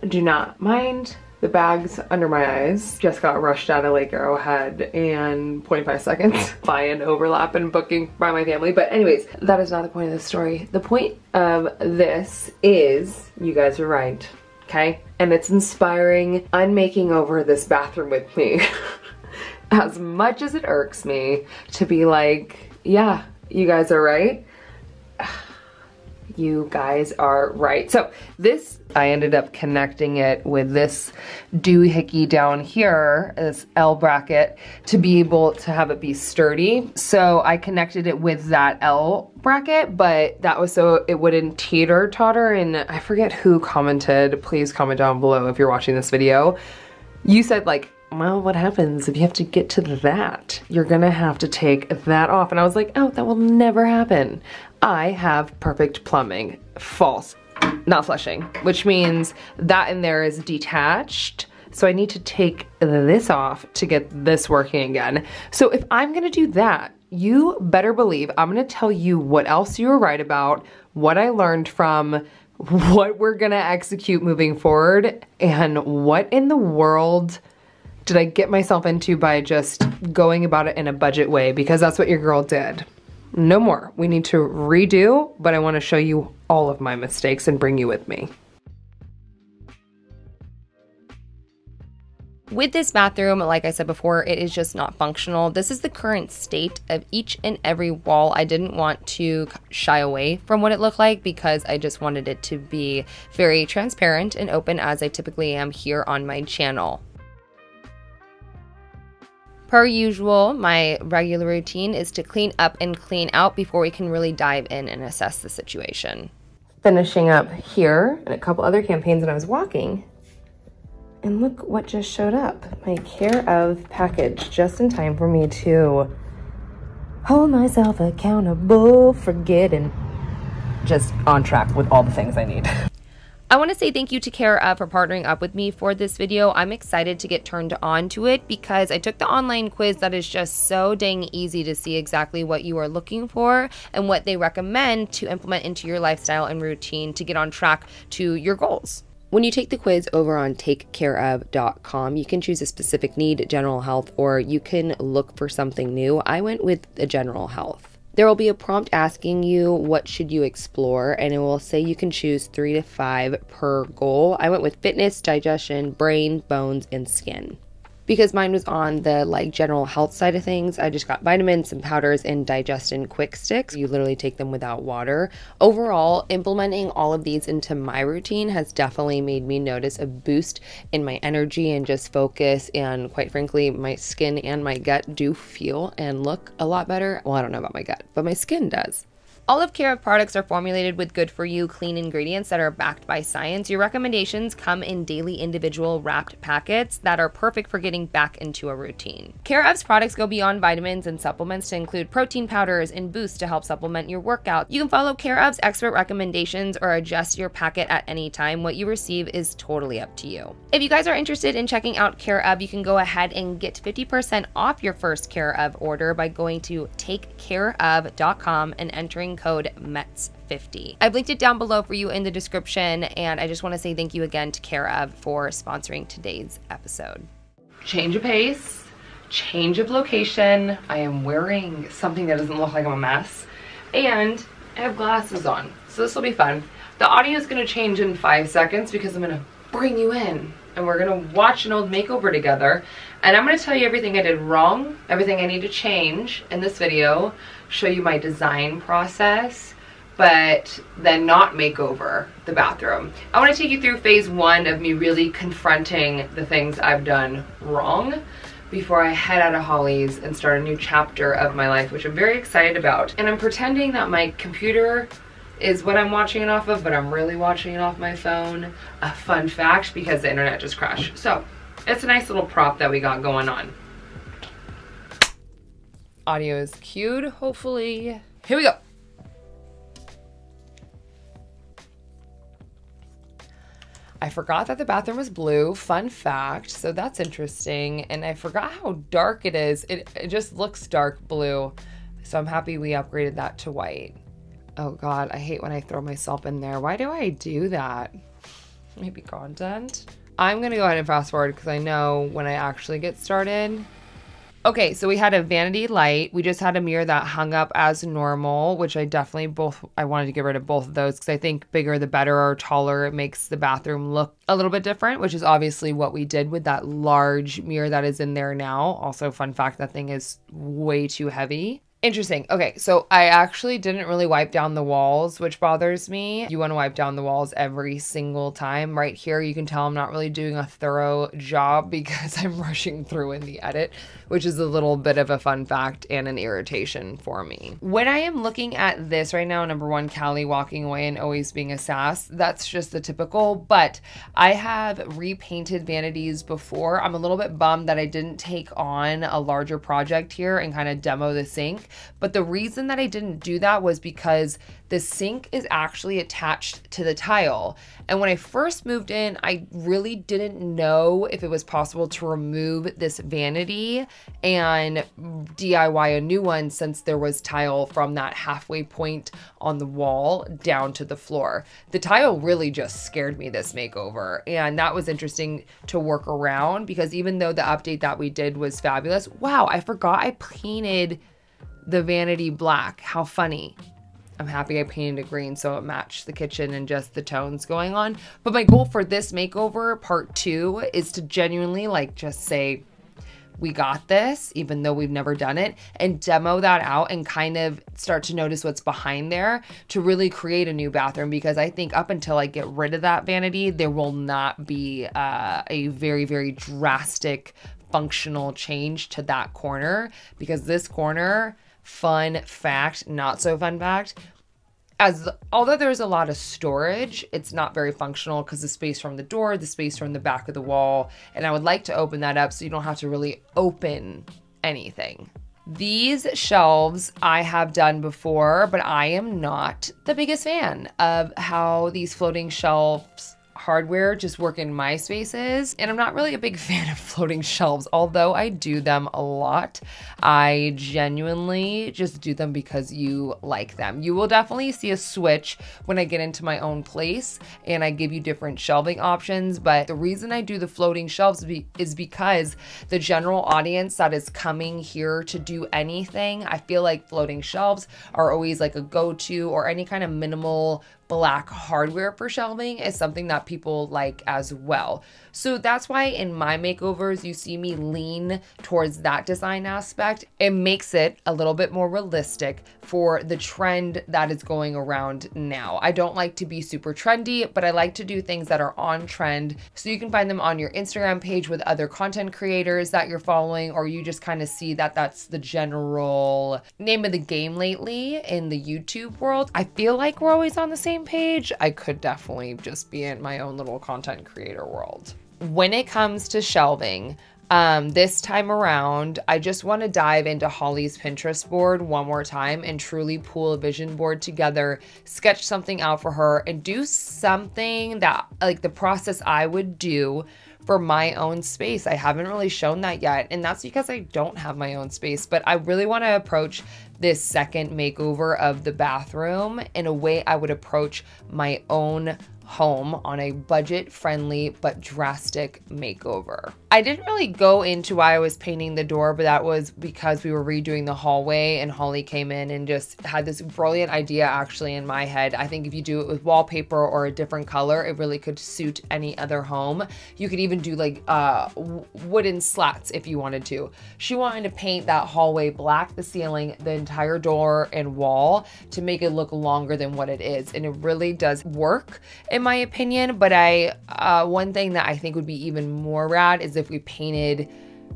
do not mind the bags under my eyes. Just got rushed out of Lake Arrowhead in 0.5 seconds by an overlap in booking by my family. But anyways, that is not the point of the story. The point of this is, you guys are right, okay? And it's inspiring. I'm making over this bathroom with me. As much as it irks me to be like, yeah, you guys are right. You guys are right. So this, I ended up connecting it with this doohickey down here, this L bracket, to be able to have it be sturdy. So I connected it with that L bracket, but that was so it wouldn't teeter-totter. And I forget who commented, please comment down below if you're watching this video. You said like, well, what happens if you have to get to that? You're gonna have to take that off. And I was like, oh, that will never happen. I have perfect plumbing. False. Not flushing, which means that in there is detached. So I need to take this off to get this working again. So if I'm gonna do that, you better believe I'm gonna tell you what else you were right about, what I learned from, what we're gonna execute moving forward, and what in the world did I get myself into by just going about it in a budget way, because that's what your girl did. No more. We need to redo, but I want to show you all of my mistakes and bring you with me. With this bathroom, like I said before, it is just not functional. This is the current state of each and every wall. I didn't want to shy away from what it looked like because I just wanted it to be very transparent and open, as I typically am here on my channel. Per usual, my regular routine is to clean up and clean out before we can really dive in and assess the situation. Finishing up here and a couple other campaigns, and I was walking, and look what just showed up. My Care Of package, just in time for me to hold myself accountable for getting just on track with all the things I need. I want to say thank you to Care Of for partnering up with me for this video. I'm excited to get turned on to it because I took the online quiz that is just so dang easy to see exactly what you are looking for and what they recommend to implement into your lifestyle and routine to get on track to your goals. When you take the quiz over on takecareof.com, you can choose a specific need, general health, or you can look for something new. I went with the general health. There will be a prompt asking you what should you explore, and it will say you can choose 3 to 5 per goal. I went with fitness, digestion, brain, bones, and skin. Because mine was on the general health side of things, I just got vitamins and powders and digestion quick sticks. You literally take them without water. Overall, implementing all of these into my routine has definitely made me notice a boost in my energy and just focus, and quite frankly, my skin and my gut do feel and look a lot better. Well, I don't know about my gut, but my skin does. All of Care Of products are formulated with good-for-you, clean ingredients that are backed by science. Your recommendations come in daily individual wrapped packets that are perfect for getting back into a routine. Care Of's products go beyond vitamins and supplements to include protein powders and boosts to help supplement your workout. You can follow Care Of's expert recommendations or adjust your packet at any time. What you receive is totally up to you. If you guys are interested in checking out Care Of, you can go ahead and get 50% off your first Care Of order by going to takecareof.com and entering code METZ50. I've linked it down below for you in the description, and I just want to say thank you again to Care Of for sponsoring today's episode. Change of pace, change of location. I am wearing something that doesn't look like I'm a mess, and I have glasses on, so this will be fun. The audio is going to change in 5 seconds because I'm going to bring you in and we're going to watch an old makeover together, and I'm going to tell you everything I did wrong, everything I need to change in this video, show you my design process, but then not make over the bathroom. I want to take you through phase 1 of me really confronting the things I've done wrong before I head out of Holly's and start a new chapter of my life, which I'm very excited about. And I'm pretending that my computer is what I'm watching it off of, but I'm really watching it off my phone. A fun fact, because the internet just crashed. So it's a nice little prop that we got going on. Audio is cued, hopefully. Here we go. I forgot that the bathroom was blue, fun fact, so that's interesting. And I forgot how dark it is. It just looks dark blue. So I'm happy we upgraded that to white. Oh God, I hate when I throw myself in there. Why do I do that? maybe content. I'm gonna go ahead and fast forward because I know when I actually get started. Okay, so we had a vanity light. We just had a mirror that hung up as normal, which I wanted to get rid of both of those because I think bigger the better, or taller, it makes the bathroom look a little bit different, which is obviously what we did with that large mirror that is in there now. Also, fun fact, that thing is way too heavy. Interesting. Okay, so I actually didn't really wipe down the walls, which bothers me. You want to wipe down the walls every single time. Right here, you can tell I'm not really doing a thorough job because I'm rushing through in the edit, which is a little bit of a fun fact and an irritation for me. When I am looking at this right now, number one, Callie walking away and always being a sass, that's just the typical, but I have repainted vanities before. I'm a little bit bummed that I didn't take on a larger project here and kind of demo the sink. But the reason that I didn't do that was because the sink is actually attached to the tile. And when I first moved in, I really didn't know if it was possible to remove this vanity and DIY a new one, since there was tile from that halfway point on the wall down to the floor. The tile really just scared me this makeover. And that was interesting to work around because even though the update that we did was fabulous, wow, I forgot I painted the vanity black. How funny. I'm happy I painted it green so it matched the kitchen and just the tones going on. But my goal for this makeover, part 2, is to genuinely just say, we got this, even though we've never done it, and demo that out and kind of start to notice what's behind there to really create a new bathroom. Because I think up until I get rid of that vanity, there will not be a very, very drastic functional change to that corner, because this corner, fun fact, not so fun fact, although there's a lot of storage, it's not very functional because the space from the door, the space from the back of the wall, and I would like to open that up so you don't have to really open anything. These shelves I have done before, but I am not the biggest fan of how these floating shelves hardware just work in my spaces. And I'm not really a big fan of floating shelves, although I do them a lot. I genuinely just do them because you like them. You will definitely see a switch when I get into my own place and I give you different shelving options. But the reason I do the floating shelves is because the general audience that is coming here to do anything, I feel like floating shelves are always like a go-to, or any kind of minimal black hardware for shelving is something that people like as well. So that's why in my makeovers, you see me lean towards that design aspect. It makes it a little bit more realistic for the trend that is going around now. I don't like to be super trendy, but I like to do things that are on trend. So you can find them on your Instagram page with other content creators that you're following, or you just kind of see that that's the general name of the game lately in the YouTube world. I feel like we're always on the same page. I could definitely just be in my own little content creator world. When it comes to shelving, this time around, I just want to dive into Holly's Pinterest board one more time and truly pull a vision board together, sketch something out for her, and do something that, like, the process I would do for my own space. I haven't really shown that yet, and that's because I don't have my own space, but I really want to approach this second makeover of the bathroom in a way I would approach my own home, on a budget-friendly but drastic makeover. I didn't really go into why I was painting the door, but that was because we were redoing the hallway and Holly came in and just had this brilliant idea actually in my head. I think if you do it with wallpaper or a different color, it really could suit any other home. You could even do like wooden slats if you wanted to. She wanted to paint that hallway black, the ceiling, the entire door and wall, to make it look longer than what it is. And it really does work in my opinion. But one thing that I think would be even more rad is if we painted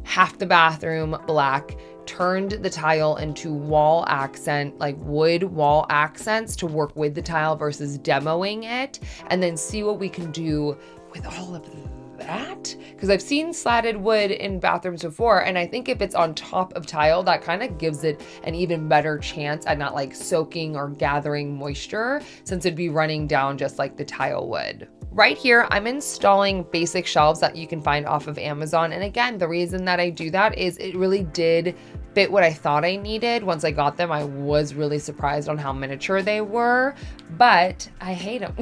half the bathroom black, turned the tile into wall accent, like wood wall accents to work with the tile versus demoing it, and then see what we can do with all of that. Because I've seen slatted wood in bathrooms before, and I think if it's on top of tile, that kind of gives it an even better chance at not like soaking or gathering moisture, since it'd be running down just like the tile would. Right here, I'm installing basic shelves that you can find off of Amazon. And again, the reason that I do that is it really did fit what I thought I needed. Once I got them, I was really surprised on how miniature they were, but I hate them.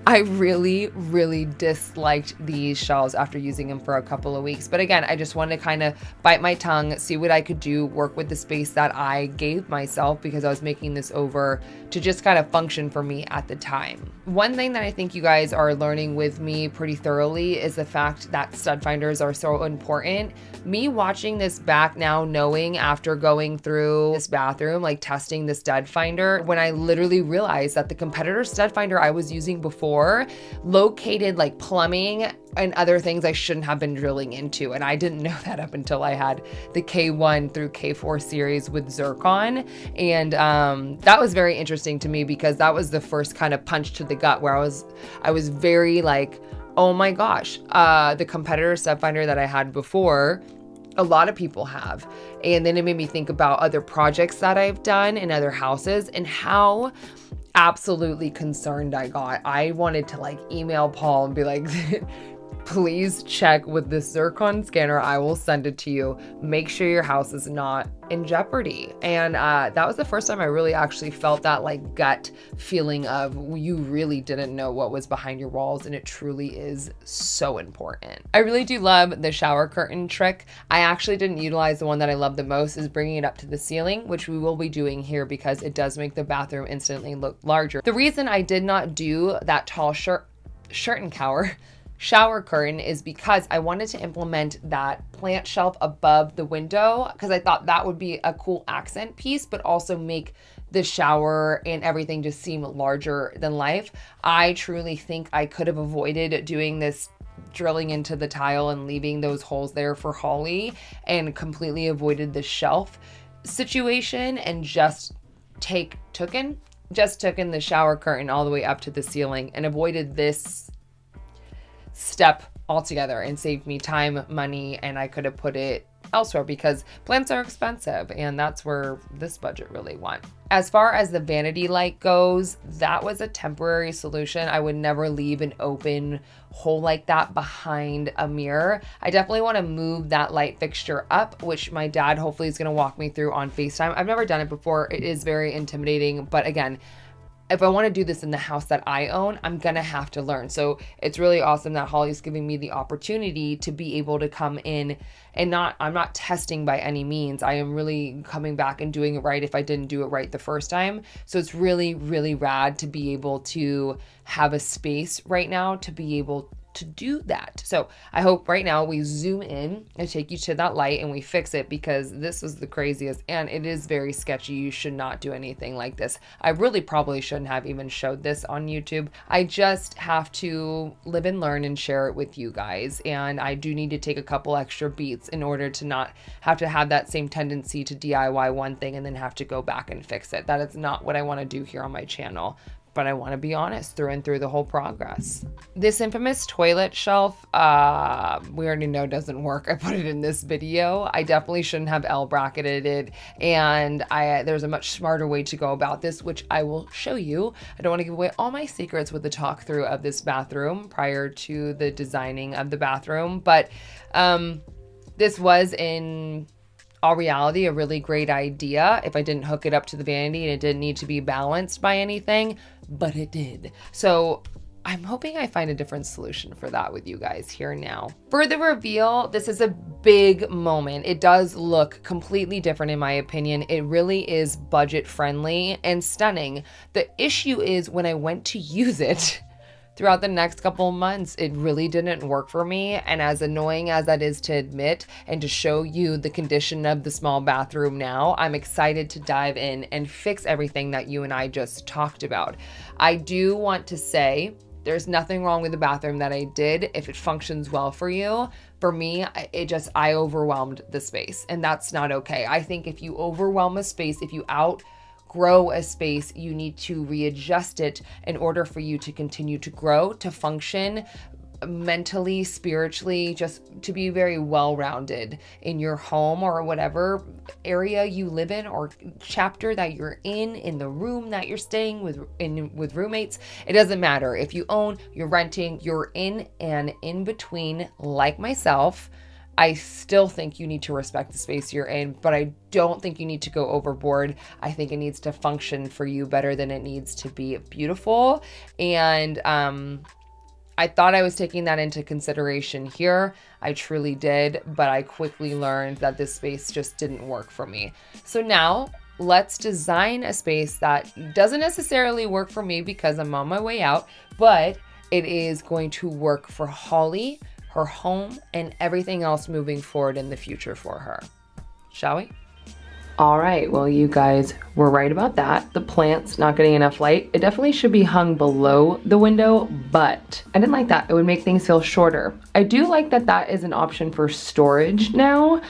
I really, really disliked these shelves after using them for a couple of weeks. But again, I just wanted to kind of bite my tongue, see what I could do, work with the space that I gave myself because I was making this over to just kind of function for me at the time. One thing that I think you guys are learning with me pretty thoroughly is the fact that stud finders are so important. Me watching this back now, knowing after going through this bathroom, like testing the stud finder, when I literally realized that the competitor stud finder I was using before located like plumbing and other things I shouldn't have been drilling into. And I didn't know that up until I had the K1 through K4 series with zircon. And that was very interesting to me because that was the first kind of punch to the gut where I was very like, oh my gosh, the competitor stud finder that I had before, a lot of people have. And then it made me think about other projects that I've done in other houses and how absolutely concerned I got. I wanted to like email Paul and be like, please check with this zircon scanner. I will send it to you. Make sure your house is not in jeopardy. And that was the first time I really actually felt that like gut feeling of you really didn't know what was behind your walls, and it truly is so important. I really do love the shower curtain trick. I actually didn't utilize the one that I love the most is bringing it up to the ceiling, which we will be doing here because it does make the bathroom instantly look larger. The reason I did not do that tall shirt and shower curtain is because I wanted to implement that plant shelf above the window because I thought that would be a cool accent piece, but also make the shower and everything just seem larger than life. I truly think I could have avoided doing this drilling into the tile and leaving those holes there for Holly and completely avoided the shelf situation and just took in the shower curtain all the way up to the ceiling and avoided this step altogether and saved me time, money, and I could have put it elsewhere because plants are expensive and that's where this budget really went. As far as the vanity light goes, that was a temporary solution. I would never leave an open hole like that behind a mirror. I definitely want to move that light fixture up, which my dad hopefully is going to walk me through on FaceTime. I've never done it before. It is very intimidating, but again, if I want to do this in the house that I own, I'm going to have to learn. So it's really awesome that Holly's giving me the opportunity to be able to come in and I'm not testing by any means. I am really coming back and doing it right if I didn't do it right the first time. So it's really, really rad to be able to have a space right now to be able to do that. So I hope right now we zoom in and take you to that light and we fix it because this was the craziest and it is very sketchy. You should not do anything like this. I really probably shouldn't have even showed this on YouTube. I just have to live and learn and share it with you guys. And I do need to take a couple extra beats in order to not have to have that same tendency to DIY one thing and then have to go back and fix it. That is not what I want to do here on my channel. But I want to be honest through and through the whole progress. This infamous toilet shelf, we already know doesn't work. I put it in this video. I definitely shouldn't have L bracketed it. And there's a much smarter way to go about this, which I will show you. I don't want to give away all my secrets with the talk through of this bathroom prior to the designing of the bathroom. But this was in all reality a really great idea if I didn't hook it up to the vanity and it didn't need to be balanced by anything, but it did. So I'm hoping I find a different solution for that with you guys here now. For the reveal, this is a big moment. It does look completely different in my opinion. It really is budget friendly and stunning. The issue is when I went to use it, throughout the next couple of months, it really didn't work for me. And as annoying as that is to admit and to show you the condition of the small bathroom now, I'm excited to dive in and fix everything that you and I just talked about. I do want to say there's nothing wrong with the bathroom that I did if it functions well for you. For me, I overwhelmed the space and that's not okay. I think if you overwhelm a space, if you outgrow a space, you need to readjust it in order for you to continue to grow, to function mentally, spiritually, just to be very well-rounded in your home or whatever area you live in or chapter that you're in the room that you're staying with roommates. It doesn't matter. If you own, you're renting, you're in and in between like myself. I still think you need to respect the space you're in, but I don't think you need to go overboard. I think it needs to function for you better than it needs to be beautiful. And I thought I was taking that into consideration here. I truly did, but I quickly learned that this space just didn't work for me. So now let's design a space that doesn't necessarily work for me because I'm on my way out, but it is going to work for Holly, her home, and everything else moving forward in the future for her. Shall we? All right, well, you guys were right about that. The plant's not getting enough light. It definitely should be hung below the window, but I didn't like that. It would make things feel shorter. I do like that that is an option for storage now,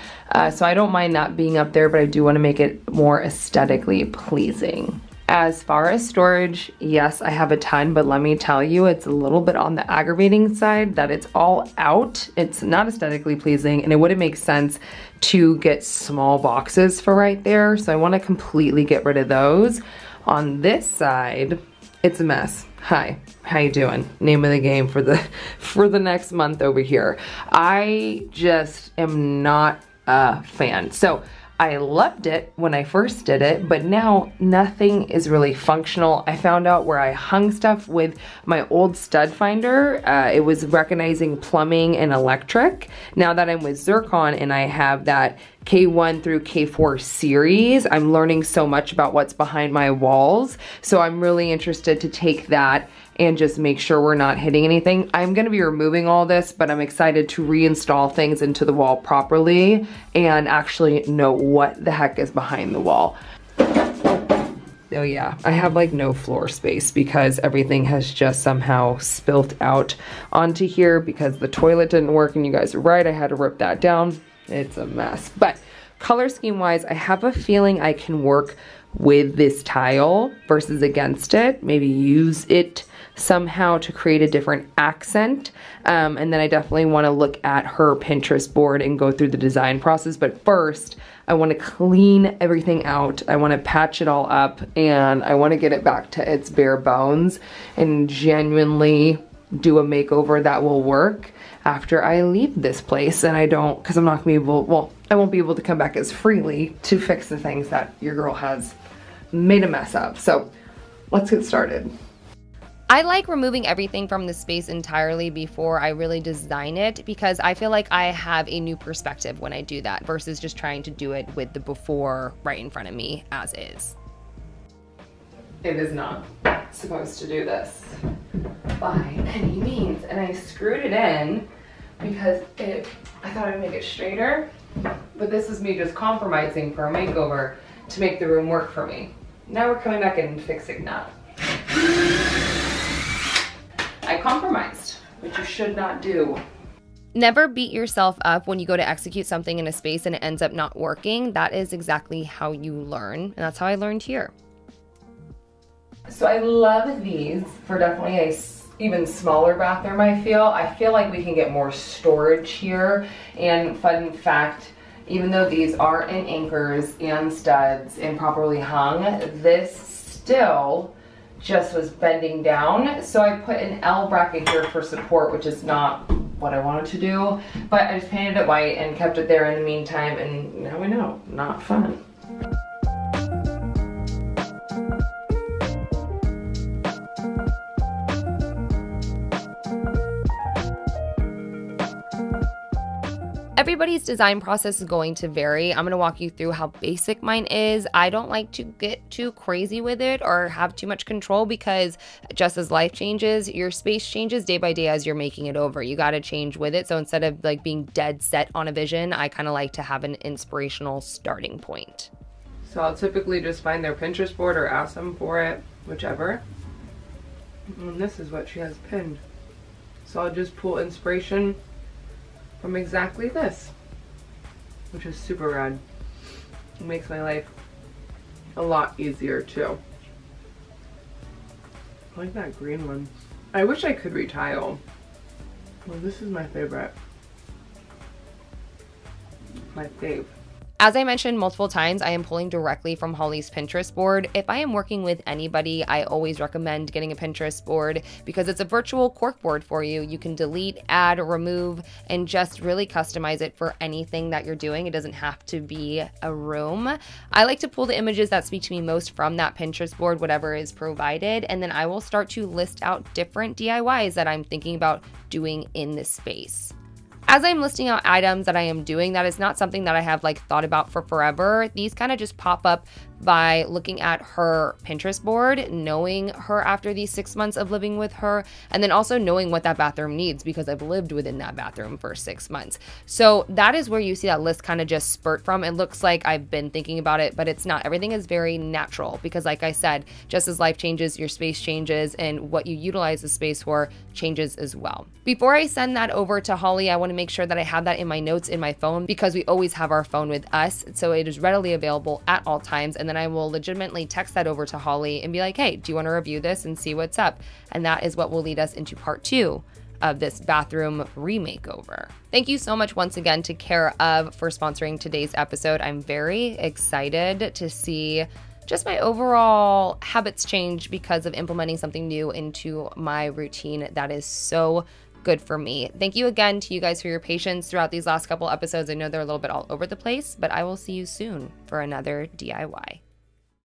so I don't mind that being up there, but I do want to make it more aesthetically pleasing. As far as storage, yes, I have a ton, but let me tell you, it's a little bit on the aggravating side that it's all out. It's not aesthetically pleasing, and it wouldn't make sense to get small boxes for right there, so I want to completely get rid of those. On this side, it's a mess. Hi, how you doing? Name of the game for the next month over here. I just am not a fan. So I loved it when I first did it, but now nothing is really functional. I found out where I hung stuff with my old stud finder. It was recognizing plumbing and electric. Now that I'm with Zircon and I have that K1 through K4 series, I'm learning so much about what's behind my walls. So I'm really interested to take that and just make sure we're not hitting anything. I'm gonna be removing all this, but I'm excited to reinstall things into the wall properly and actually know what the heck is behind the wall. Oh yeah, I have like no floor space because everything has just somehow spilt out onto here because the toilet didn't work, and you guys are right, I had to rip that down. It's a mess. But color scheme wise, I have a feeling I can work with this tile versus against it. Maybe use it somehow to create a different accent. And then I definitely want to look at her Pinterest board and go through the design process. But first, I want to clean everything out. I want to patch it all up, and I want to get it back to its bare bones and genuinely do a makeover that will work after I leave this place. And I don't, because I'm not gonna be able, well, I won't be able to come back as freely to fix the things that your girl has made a mess of. So let's get started. I like removing everything from the space entirely before I really design it, because I feel like I have a new perspective when I do that versus just trying to do it with the before right in front of me as is. It is not supposed to do this by any means, and I screwed it in because I thought I'd make it straighter, but this is me just compromising for a makeover to make the room work for me. Now we're coming back in and fixing that. I compromised, which you should not do. Never beat yourself up when you go to execute something in a space and it ends up not working. That is exactly how you learn, and that's how I learned here. So I love these for definitely a even smaller bathroom, I feel like we can get more storage here. And fun fact, even though these are in anchors and studs and properly hung, this still just was bending down. So I put an L bracket here for support, which is not what I wanted to do, but I just painted it white and kept it there in the meantime, and now we know, not fun. Everybody's design process is going to vary. I'm going to walk you through how basic mine is. I don't like to get too crazy with it or have too much control, because just as life changes, your space changes day by day as you're making it over. You got to change with it. So instead of like being dead set on a vision, I kind of like to have an inspirational starting point. So I'll typically just find their Pinterest board or ask them for it, whichever. And this is what she has pinned. So I'll just pull inspiration from exactly this, which is super rad. It makes my life a lot easier too. I like that green one. I wish I could retile. Well, this is my favorite. My fave. As I mentioned multiple times, I am pulling directly from Holly's Pinterest board. If I am working with anybody, I always recommend getting a Pinterest board because it's a virtual cork board for you. You can delete, add, remove, and just really customize it for anything that you're doing. It doesn't have to be a room. I like to pull the images that speak to me most from that Pinterest board, whatever is provided, and then I will start to list out different DIYs that I'm thinking about doing in this space. As I'm listing out items that I am doing, that is not something that I have like thought about for forever. These kind of just pop up by looking at her Pinterest board, knowing her after these 6 months of living with her, and then also knowing what that bathroom needs because I've lived within that bathroom for 6 months. So that is where you see that list kind of just spurt from. It looks like I've been thinking about it, but it's not. Everything is very natural because like I said, just as life changes, your space changes, and what you utilize the space for changes as well. Before I send that over to Holly, I want to make sure that I have that in my notes in my phone because we always have our phone with us. So it is readily available at all times. And then I will legitimately text that over to Holly and be like, hey, do you want to review this and see what's up? And that is what will lead us into part 2 of this bathroom remakeover. Thank you so much once again to Care of for sponsoring today's episode. I'm very excited to see just my overall habits change because of implementing something new into my routine that is so good for me. Thank you again to you guys for your patience throughout these last couple episodes. I know they're a little bit all over the place, but I will see you soon for another DIY.